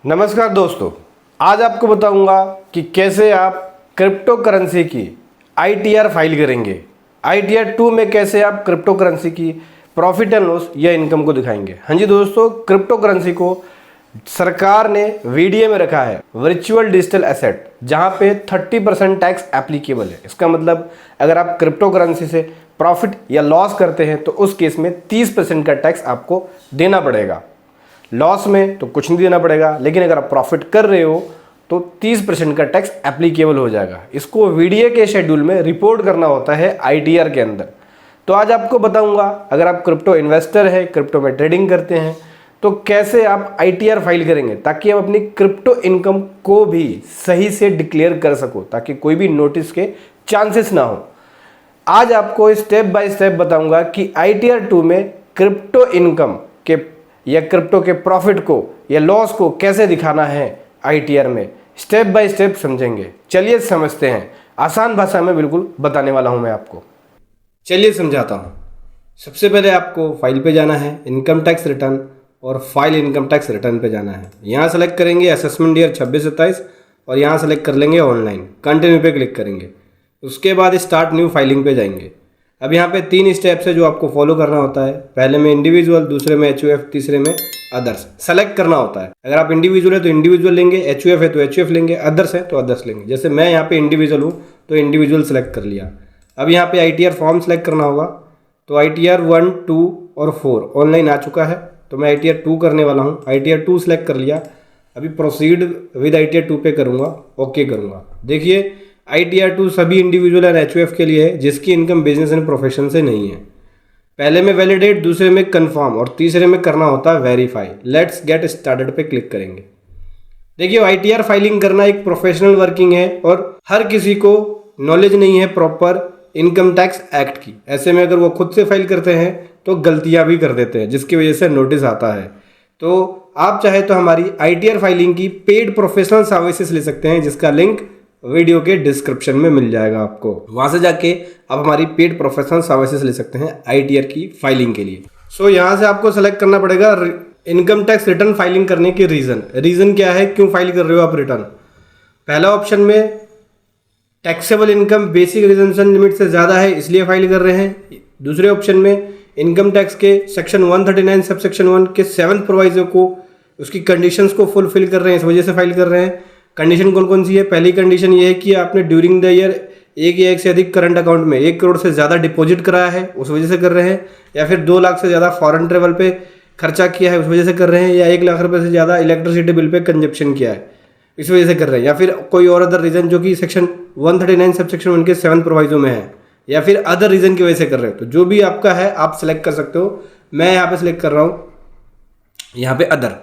नमस्कार दोस्तों, आज आपको बताऊंगा कि कैसे आप क्रिप्टो करेंसी की ITR फाइल करेंगे। ITR 2 में कैसे आप क्रिप्टो करेंसी की प्रॉफिट एंड लॉस या इनकम को दिखाएंगे। हाँ जी दोस्तों, क्रिप्टो करेंसी को सरकार ने VDA में रखा है, वर्चुअल डिजिटल एसेट, जहां पे 30% टैक्स एप्लीकेबल है। इसका मतलब अगर आप क्रिप्टो करेंसी से प्रॉफिट या लॉस करते हैं तो उस केस में 30% का टैक्स आपको देना पड़ेगा। लॉस में तो कुछ नहीं देना पड़ेगा, लेकिन अगर आप प्रॉफिट कर रहे हो तो 30% का टैक्स एप्लीकेबल हो जाएगा। इसको VDA के शेड्यूल में रिपोर्ट करना होता है ITR के अंदर। तो आज आपको बताऊंगा, अगर आप क्रिप्टो इन्वेस्टर है, क्रिप्टो में ट्रेडिंग करते हैं, तो कैसे आप ITR फाइल करेंगे ताकि आप अपनी क्रिप्टो इनकम को भी सही से डिक्लेयर कर सको, ताकि कोई भी नोटिस के चांसेस ना हो। आज आपको स्टेप बाय स्टेप बताऊंगा कि ITR 2 में क्रिप्टो इनकम के या क्रिप्टो के प्रॉफिट को या लॉस को कैसे दिखाना है ITR में। स्टेप बाय स्टेप समझेंगे। चलिए समझते हैं, आसान भाषा में बिल्कुल बताने वाला हूं मैं आपको। चलिए समझाता हूं। सबसे पहले आपको फाइल पे जाना है, इनकम टैक्स रिटर्न, और फाइल इनकम टैक्स रिटर्न पे जाना है। यहाँ सेलेक्ट करेंगे असेसमेंट ईयर 26-27 और यहाँ सेलेक्ट कर लेंगे ऑनलाइन, कंटिन्यू पे क्लिक करेंगे। उसके बाद स्टार्ट न्यू फाइलिंग पे जाएंगे। अब यहाँ पे 3 स्टेप्स है जो आपको फॉलो करना होता है। पहले में इंडिविजुअल, दूसरे में HUF, तीसरे में अदर्स। सेलेक्ट करना होता है। अगर आप इंडिविजुअल है तो इंडिविजुअल लेंगे, HUF है तो HUF लेंगे, अदर्स है तो अदर्स लेंगे। जैसे मैं यहाँ पे इंडिविजुअल हूँ तो इंडिविजुअल सेलेक्ट कर लिया। अब यहाँ पे ITR फॉर्म सेलेक्ट करना होगा। तो ITR 1, 2 और 4 ऑनलाइन आ चुका है, तो मैं ITR 2 करने वाला हूँ। ITR 2 सेलेक्ट कर लिया। अभी प्रोसीड विद ITR 2 पे करूँगा, ओके करूँगा। देखिए ITR 2 सभी इंडिविजुअल और HUF के लिए है जिसकी इनकम बिजनेस एंड प्रोफेशन से नहीं है। पहले में वैलिडेट, दूसरे में कंफर्म और तीसरे में करना होता है वेरीफाई। लेट्स गेट स्टार्टेड पे क्लिक करेंगे। देखिए ITR फाइलिंग करना एक प्रोफेशनल वर्किंग है और हर किसी को नॉलेज नहीं है प्रॉपर इनकम टैक्स एक्ट की। ऐसे में अगर वो खुद से फाइल करते हैं तो गलतियां भी कर देते हैं, जिसकी वजह से नोटिस आता है। तो आप चाहे तो हमारी ITR फाइलिंग की पेड प्रोफेशनल सर्विसेज ले सकते हैं, जिसका लिंक वीडियो के डिस्क्रिप्शन में मिल जाएगा आपको। वहां से जाके आप हमारी पेड प्रोफेशनल सर्विसेज ले सकते हैं ITR की फाइलिंग के लिए। सो यहाँ से आपको सेलेक्ट करना पड़ेगा इनकम टैक्स रिटर्न फाइलिंग करने के रीजन क्या है, क्यों फाइल कर रहे हो आप रिटर्न। पहला ऑप्शन में taxable income basic residential limit से ज़्यादा है इसलिए फाइल कर रहे हैं। दूसरे ऑप्शन में इनकम टैक्स के सेक्शन 139 सब सेक्शन 1 के 7th प्रोवाइजर को, उसकी कंडीशंस को फुलफिल कर रहे हैं, इस वजह से फाइल कर रहे हैं। कंडीशन कौन कौन सी है? पहली कंडीशन ये है कि आपने ड्यूरिंग द ईयर एक या एक से अधिक करंट अकाउंट में 1 करोड़ से ज़्यादा डिपॉजिट कराया है, उस वजह से कर रहे हैं। या फिर 2 लाख से ज़्यादा फॉरेन ट्रेवल पे खर्चा किया है, उस वजह से कर रहे हैं। या 1 लाख रुपए से ज़्यादा इलेक्ट्रिसिटी बिल पे कंजप्शन किया है, इस वजह से कर रहे हैं। या फिर कोई और अदर रीज़न जो कि सेक्शन 139 सब सेक्शन 1 के 7th प्रोवाइजो में है, या फिर अदर रीज़न की वजह से कर रहे हो। तो जो भी आपका है आप सेलेक्ट कर सकते हो। मैं यहाँ पे सिलेक्ट कर रहा हूँ, यहाँ पे अदर।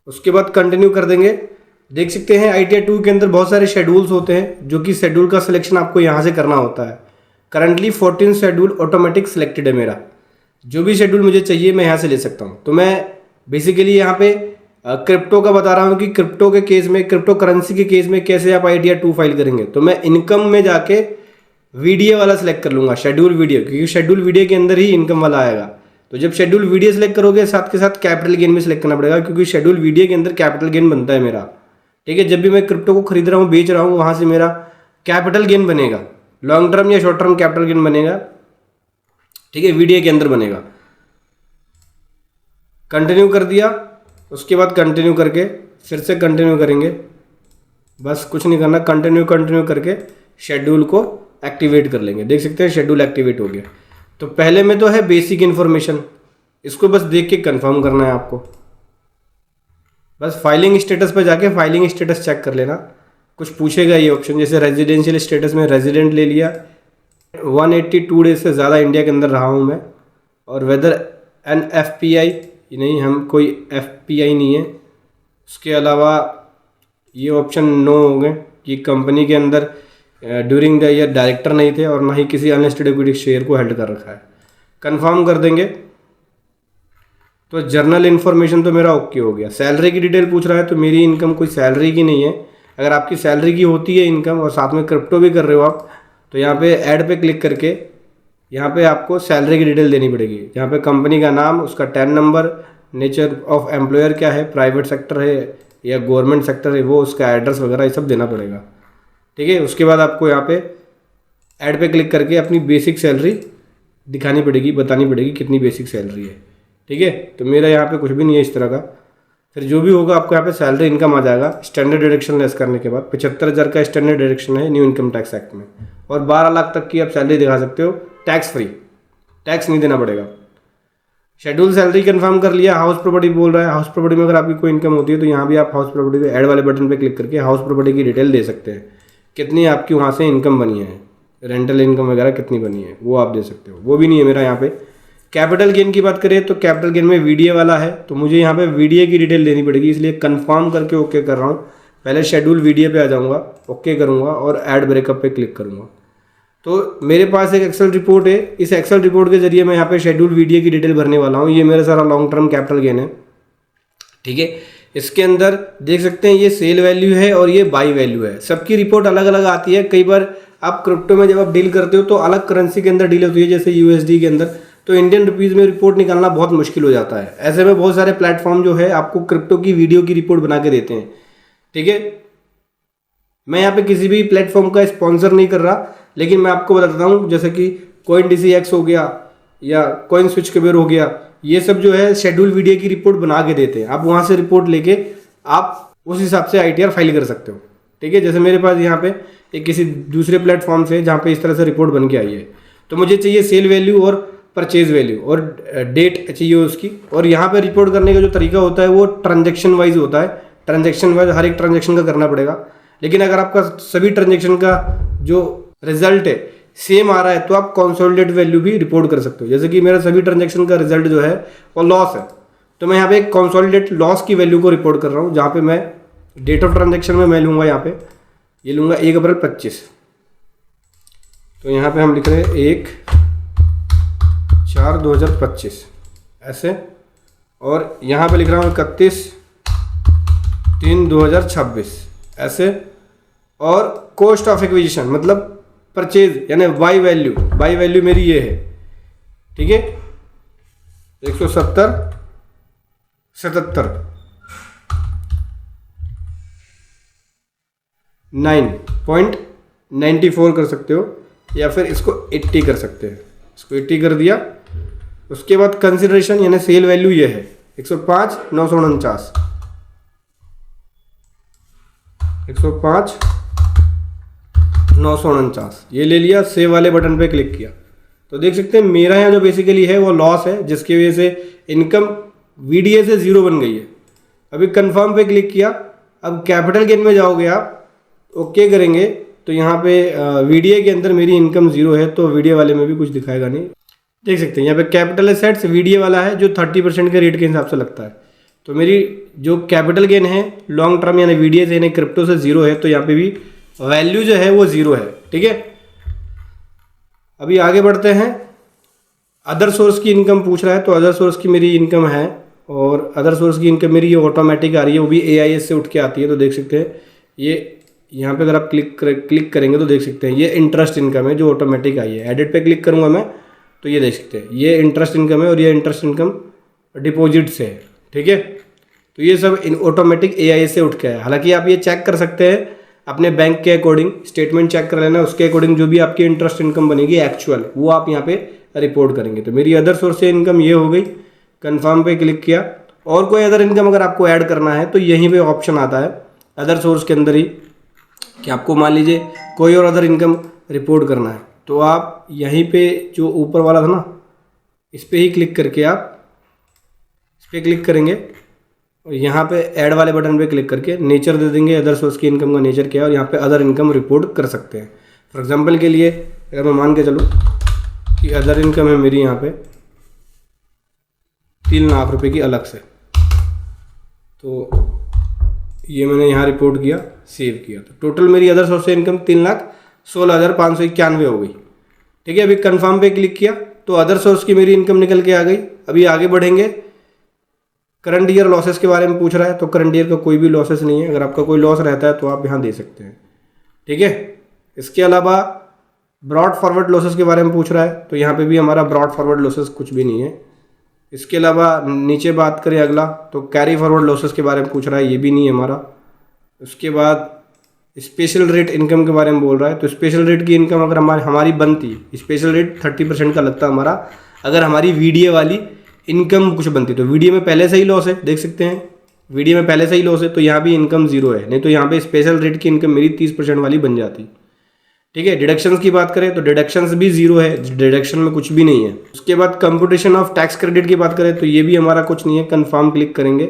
उसके बाद कंटिन्यू कर देंगे। देख सकते हैं ITR 2 के अंदर बहुत सारे शेड्यूल्स होते हैं, जो कि शेड्यूल का सिलेक्शन आपको यहाँ से करना होता है। करंटली 14 शेड्यूल ऑटोमेटिक सिलेक्टेड है मेरा। जो भी शेड्यूल मुझे चाहिए मैं यहाँ से ले सकता हूँ। तो मैं बेसिकली यहाँ पे क्रिप्टो का बता रहा हूँ कि क्रिप्टो के केस में, क्रिप्टो करेंसी के केस में कैसे आप ITR 2 फाइल करेंगे। तो मैं इनकम में जाके VDA वाला सिलेक्ट कर लूँगा, शेड्यूल VDA, क्योंकि शेड्यूल VDA के अंदर ही इनकम वाला आएगा। तो जब शेड्यूल VDA सेलेक्ट करोगे, साथ के साथ कैपिटल गेन भी सिलेक्ट करना पड़ेगा, क्योंकि शेड्यूल VDA के अंदर कैपिटल गेन बनता है मेरा। ठीक है, जब भी मैं क्रिप्टो को खरीद रहा हूँ, बेच रहा हूँ, वहाँ से मेरा कैपिटल गेन बनेगा। लॉन्ग टर्म या शॉर्ट टर्म कैपिटल गेन बनेगा। ठीक है, VDA के अंदर बनेगा। कंटिन्यू कर दिया। उसके बाद कंटिन्यू करके फिर से कंटिन्यू करेंगे। बस कुछ नहीं करना, कंटिन्यू करके शेड्यूल को एक्टिवेट कर लेंगे। देख सकते हैं शेड्यूल एक्टिवेट हो गया। तो पहले में तो है बेसिक इन्फॉर्मेशन, इसको बस देख के कंफर्म करना है आपको। बस फाइलिंग स्टेटस पे जाके फाइलिंग स्टेटस चेक कर लेना। कुछ पूछेगा ये ऑप्शन, जैसे रेजिडेंशियल स्टेटस में रेजिडेंट ले लिया, 182 डेज से ज़्यादा इंडिया के अंदर रहा हूँ मैं, और वेदर एन FPI नहीं, हम कोई FPI नहीं है। उसके अलावा ये ऑप्शन नो हो गए कि कंपनी के अंदर ड्यूरिंग द ईयर डायरेक्टर नहीं थे और ना ही किसी अनलिस्टेड इक्विटी शेयर को हेल्ड कर रखा है। कंफर्म कर देंगे। तो जर्नल इन्फॉर्मेशन तो मेरा ओके हो गया। सैलरी की डिटेल पूछ रहा है, तो मेरी इनकम कोई सैलरी की नहीं है। अगर आपकी सैलरी की होती है इनकम और साथ में क्रिप्टो भी कर रहे हो आप, तो यहाँ पे ऐड पे क्लिक करके यहाँ पे आपको सैलरी की डिटेल देनी पड़ेगी। यहाँ पे कंपनी का नाम, उसका tan number, nature of employer क्या है, प्राइवेट सेक्टर है या गवर्नमेंट सेक्टर है, वो उसका एड्रेस वगैरह ये सब देना पड़ेगा। ठीक है, उसके बाद आपको यहाँ पे ऐड पे क्लिक करके अपनी बेसिक सैलरी दिखानी पड़ेगी, बतानी पड़ेगी कितनी बेसिक सैलरी है। ठीक है, तो मेरा यहाँ पे कुछ भी नहीं है इस तरह का। फिर जो भी होगा आपको यहाँ पे सैलरी इनकम आ जाएगा स्टैंडर्ड डिडक्शन लेस करने के बाद। 75,000 का स्टैंडर्ड डिडक्शन है न्यू इनकम टैक्स एक्ट में, और 12 लाख तक की आप सैलरी दिखा सकते हो टैक्स फ्री, टैक्स नहीं देना पड़ेगा। शेड्यूल सैलरी कंफर्म कर लिया। हाउस प्रॉपर्टी बोल रहा है, हाउस प्रॉपर्टी में अगर आपकी कोई इनकम होती है तो यहाँ भी आप हाउस प्रॉपर्टी पे ऐड वाले बटन पे क्लिक करके हाउस प्रॉपर्टी की डिटेल दे सकते हैं, कितनी आपकी वहाँ से इनकम बनी है, रेंटल इनकम वगैरह कितनी बनी है वो आप दे सकते हो। वो भी नहीं है मेरा यहाँ पे। कैपिटल गेन की बात करें तो कैपिटल गेन में वीडीए वाला है, तो मुझे यहाँ पे वीडीए की डिटेल देनी पड़ेगी, इसलिए कंफर्म करके ओके कर रहा हूँ। पहले शेड्यूल वीडीए पे आ जाऊँगा, ओके करूँगा और ऐड ब्रेकअप पे क्लिक करूँगा। तो मेरे पास एक एक्सेल रिपोर्ट है, इस एक्सेल रिपोर्ट के जरिए मैं यहाँ पे शेड्यूल वीडीए की डिटेल भरने वाला हूँ। ये मेरा सारा लॉन्ग टर्म कैपिटल गेन है। ठीक है, इसके अंदर देख सकते हैं ये सेल वैल्यू है और ये बाई वैल्यू है। सबकी रिपोर्ट अलग अलग आती है। कई बार आप क्रिप्टो में जब आप डील करते हो तो अलग करेंसी के अंदर डील होती है, जैसे यूएसडी के अंदर, तो इंडियन रुपीज़ में रिपोर्ट निकालना बहुत मुश्किल हो जाता है। ऐसे में बहुत सारे प्लेटफॉर्म जो है आपको क्रिप्टो की वीडियो की रिपोर्ट बना के देते हैं। ठीक है, मैं यहाँ पे किसी भी प्लेटफॉर्म का स्पॉन्सर नहीं कर रहा, लेकिन मैं आपको बताता हूँ, जैसे कि CoinDCX हो गया या CoinSwitchCover हो गया, ये सब जो है शेड्यूल वीडियो की रिपोर्ट बना के देते हैं। आप वहाँ से रिपोर्ट लेके आप उस हिसाब से ITR फाइल कर सकते हो। ठीक है, जैसे मेरे पास यहाँ पे एक किसी दूसरे प्लेटफॉर्म से जहाँ पे इस तरह से रिपोर्ट बन के आई है, तो मुझे चाहिए सेल वैल्यू और परचेज वैल्यू और डेट चाहिए उसकी। और यहाँ पे रिपोर्ट करने का जो तरीका होता है वो ट्रांजेक्शन वाइज होता है। ट्रांजेक्शन वाइज हर एक ट्रांजेक्शन का करना पड़ेगा, लेकिन अगर आपका सभी ट्रांजेक्शन का जो रिजल्ट है सेम आ रहा है तो आप कंसोलिडेट वैल्यू भी रिपोर्ट कर सकते हो। जैसे कि मेरा सभी ट्रांजेक्शन का रिजल्ट जो है वो लॉस है, तो मैं यहाँ पे एक कंसोलिडेट लॉस की वैल्यू को रिपोर्ट कर रहा हूँ, जहाँ पे मैं डेट ऑफ ट्रांजेक्शन में मैं लूँगा, यहाँ पे ये लूँगा 1 अप्रैल 25। तो यहाँ पे हम लिख रहे हैं 1/4/2025 ऐसे, और यहाँ पे लिख रहा हूँ 31/3/2026 ऐसे। और कॉस्ट ऑफ एक्विजिशन मतलब परचेज यानी बाई वैल्यू मेरी ये है। ठीक है, 170/77 9.94 कर सकते हो, या फिर इसको 80 कर सकते हैं। इसको 80 कर दिया। उसके बाद कंसिडरेशन यानी सेल वैल्यू ये है 105,949 105,949 ये ले लिया। सेव वाले बटन पे क्लिक किया तो देख सकते हैं मेरा यहाँ जो बेसिकली है वो लॉस है, जिसकी वजह से इनकम वीडीए से 0 बन गई है। अभी कंफर्म पे क्लिक किया। अब कैपिटल गेन में जाओगे आप, ओके करेंगे तो यहाँ पे वीडीए के अंदर मेरी इनकम 0 है, तो वीडीए वाले में भी कुछ दिखाएगा नहीं। देख सकते हैं यहाँ पे कैपिटल एसेट्स वीडीए वाला है जो 30% के रेट के हिसाब से लगता है। तो मेरी जो कैपिटल गेन है लॉन्ग टर्म यानी वीडीए से यानी क्रिप्टो से 0 है, तो यहाँ पे भी वैल्यू जो है वो 0 है। ठीक है, अभी आगे बढ़ते हैं। अदर सोर्स की इनकम पूछ रहा है, तो अदर सोर्स की मेरी इनकम है, और अदर सोर्स की इनकम मेरी ये ऑटोमेटिक आ रही है, वो भी AIS से उठ के आती है। तो देख सकते हैं ये यहाँ पे अगर आप क्लिक करेंगे तो देख सकते हैं ये इंटरेस्ट इनकम है जो ऑटोमेटिक आई है। एडिट पे क्लिक करूँगा मैं तो ये देख सकते हैं ये इंटरेस्ट इनकम है, और ये इंटरेस्ट इनकम डिपॉजिट से है। ठीक है, तो ये सब ऑटोमेटिक AIS से उठ के आया। हालांकि आप ये चेक कर सकते हैं अपने बैंक के अकॉर्डिंग, स्टेटमेंट चेक कर लेना, उसके अकॉर्डिंग जो भी आपकी इंटरेस्ट इनकम बनेगी एक्चुअल वो आप यहाँ पे रिपोर्ट करेंगे। तो मेरी अदर सोर्स से इनकम ये हो गई। कंफर्म पे क्लिक किया। और कोई अदर इनकम अगर आपको ऐड करना है तो यहीं पे ऑप्शन आता है अदर सोर्स के अंदर ही, कि आपको मान लीजिए कोई और अदर इनकम रिपोर्ट करना है, तो आप यहीं पे जो ऊपर वाला था ना इस पर ही क्लिक करके आप इस पर क्लिक करेंगे, और यहाँ पे ऐड वाले बटन पे क्लिक करके नेचर दे देंगे, अदर सोर्स की इनकम का नेचर क्या है, और यहाँ पे अदर इनकम रिपोर्ट कर सकते हैं। फॉर एग्जांपल के लिए अगर मैं मान के चलूँ कि अदर इनकम है मेरी यहाँ पे 3 लाख रुपए की अलग से, तो ये मैंने यहाँ रिपोर्ट किया, सेव किया, तो टोटल मेरी अदर सोर्स से इनकम 3,16,591 हो गई। ठीक है, अभी कंफर्म पे क्लिक किया तो अदर सोर्स की मेरी इनकम निकल के आ गई। अभी आगे बढ़ेंगे। करंट ईयर लॉसेस के बारे में पूछ रहा है, तो करंट ईयर का कोई भी लॉसेस नहीं है। अगर आपका कोई लॉस रहता है तो आप यहाँ दे सकते हैं। ठीक है, इसके अलावा ब्रॉड फॉरवर्ड लॉसेस के बारे में पूछ रहा है, तो यहाँ पे भी हमारा ब्रॉड फॉरवर्ड लॉसेस कुछ भी नहीं है। इसके अलावा नीचे बात करें अगला, तो कैरी फॉरवर्ड लॉसेस के बारे में पूछ रहा है, ये भी नहीं है हमारा। उसके बाद स्पेशल रेट इनकम के बारे में बोल रहा है, तो स्पेशल रेट की इनकम अगर हमारी बनती, स्पेशल रेट 30% का लगता हमारा, अगर हमारी वीडियो वाली इनकम कुछ बनती। तो वीडियो में पहले से ही लॉस है, देख सकते हैं वीडियो में पहले से ही लॉस है, तो यहाँ भी इनकम जीरो है, नहीं तो यहाँ पे स्पेशल रेट की इनकम मेरी 30% वाली बन जाती। ठीक है, डिडक्शंस की बात करें तो डिडक्शंस भी जीरो है, डिडक्शन में कुछ भी नहीं है। उसके बाद कंप्यूटेशन ऑफ टैक्स क्रेडिट की बात करें तो ये भी हमारा कुछ नहीं है, कंफर्म क्लिक करेंगे।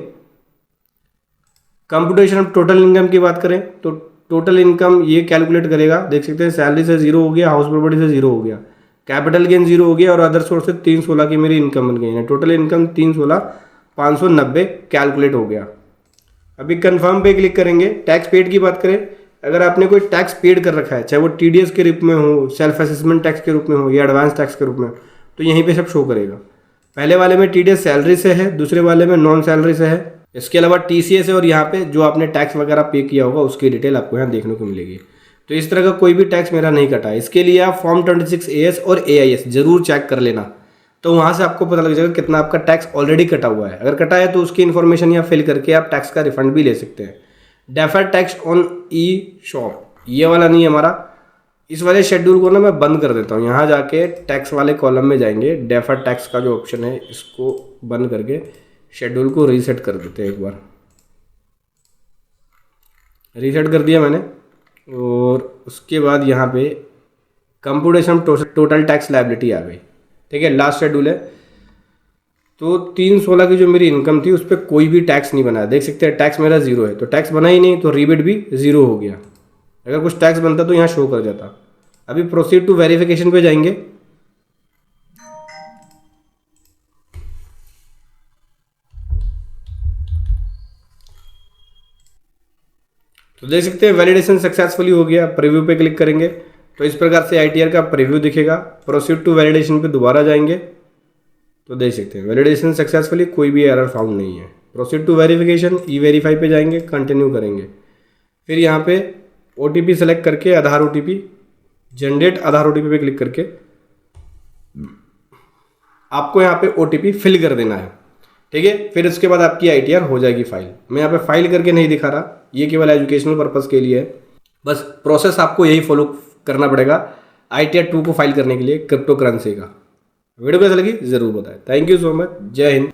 कंप्यूटेशन ऑफ टोटल इनकम की बात करें तो टोटल इनकम ये कैलकुलेट करेगा, देख सकते हैं सैलरी से जीरो हो गया, हाउस प्रॉपर्टी से जीरो हो गया, कैपिटल गेन जीरो हो गया और अदर सोर्स से 316 की मेरी इनकम बन गई है। टोटल इनकम 316,590 कैलकुलेट हो गया। अभी कंफर्म पे क्लिक करेंगे। टैक्स पेड की बात करें, अगर आपने कोई टैक्स पेड कर रखा है, चाहे वो टीडीएस के रूप में हो, सेल्फ असेसमेंट टैक्स के रूप में हो या एडवांस टैक्स के रूप में, तो यहीं पे सब शो करेगा। पहले वाले में टीडीएस सैलरी से है, दूसरे वाले में नॉन सैलरी से है। इसके अलावा टीसीएस है और यहाँ पे जो आपने टैक्स वगैरह पे किया होगा उसकी डिटेल आपको यहाँ देखने को मिलेगी। तो इस तरह का कोई भी टैक्स मेरा नहीं कटा है। इसके लिए आप फॉर्म 26 AS और AIS जरूर चेक कर लेना, तो वहाँ से आपको पता लग जाएगा कितना आपका टैक्स ऑलरेडी कटा हुआ है। अगर कटा है तो उसकी इन्फॉर्मेशन यहाँ फिल करके आप टैक्स का रिफंड भी ले सकते हैं। Deferred tax on E shop, ये वाला नहीं है हमारा। इस वाले शेड्यूल को ना मैं बंद कर देता हूँ। यहाँ जाके टैक्स वाले कॉलम में जाएंगे, डेफर्ड टैक्स का जो ऑप्शन है इसको बंद करके शेड्यूल को रीसेट कर देते हैं। एक बार रीसेट कर दिया मैंने और उसके बाद यहाँ पे कंप्यूटेशन टोटल टैक्स लायबिलिटी आ गई। ठीक है, लास्ट शेड्यूल है। तो 316 की जो मेरी इनकम थी उस पर कोई भी टैक्स नहीं बना, देख सकते हैं टैक्स मेरा जीरो है, तो टैक्स बना ही नहीं, तो रिबेट भी जीरो हो गया। अगर कुछ टैक्स बनता तो यहाँ शो कर जाता। अभी प्रोसीड टू वेरिफिकेशन पे जाएंगे। तो देख सकते हैं वैलिडेशन सक्सेसफुली हो गया। प्रीव्यू पे क्लिक करेंगे तो इस प्रकार से ITR का प्रीव्यू दिखेगा। प्रोसीड टू वैलिडेशन पे दोबारा जाएंगे तो देख सकते हैं वैलिडेशन सक्सेसफुली, कोई भी एरर फाउंड नहीं है। प्रोसीड टू वेरिफिकेशन, E-वेरीफाई पे जाएंगे, कंटिन्यू करेंगे। फिर यहाँ पे OTP सेलेक्ट करके आधार OTP, जनरेट आधार OTP पे क्लिक करके आपको यहाँ पे OTP फिल कर देना है। ठीक है, फिर उसके बाद आपकी ITR हो जाएगी फाइल। मैं यहाँ पे फाइल करके नहीं दिखा रहा, ये केवल एजुकेशनल पर्पस के लिए है। बस प्रोसेस आपको यही फॉलो करना पड़ेगा ITR 2 को फाइल करने के लिए क्रिप्टो करेंसी का। वीडियो कैसा लगी जरूर बताएं। थैंक यू सो मच, जय हिंद।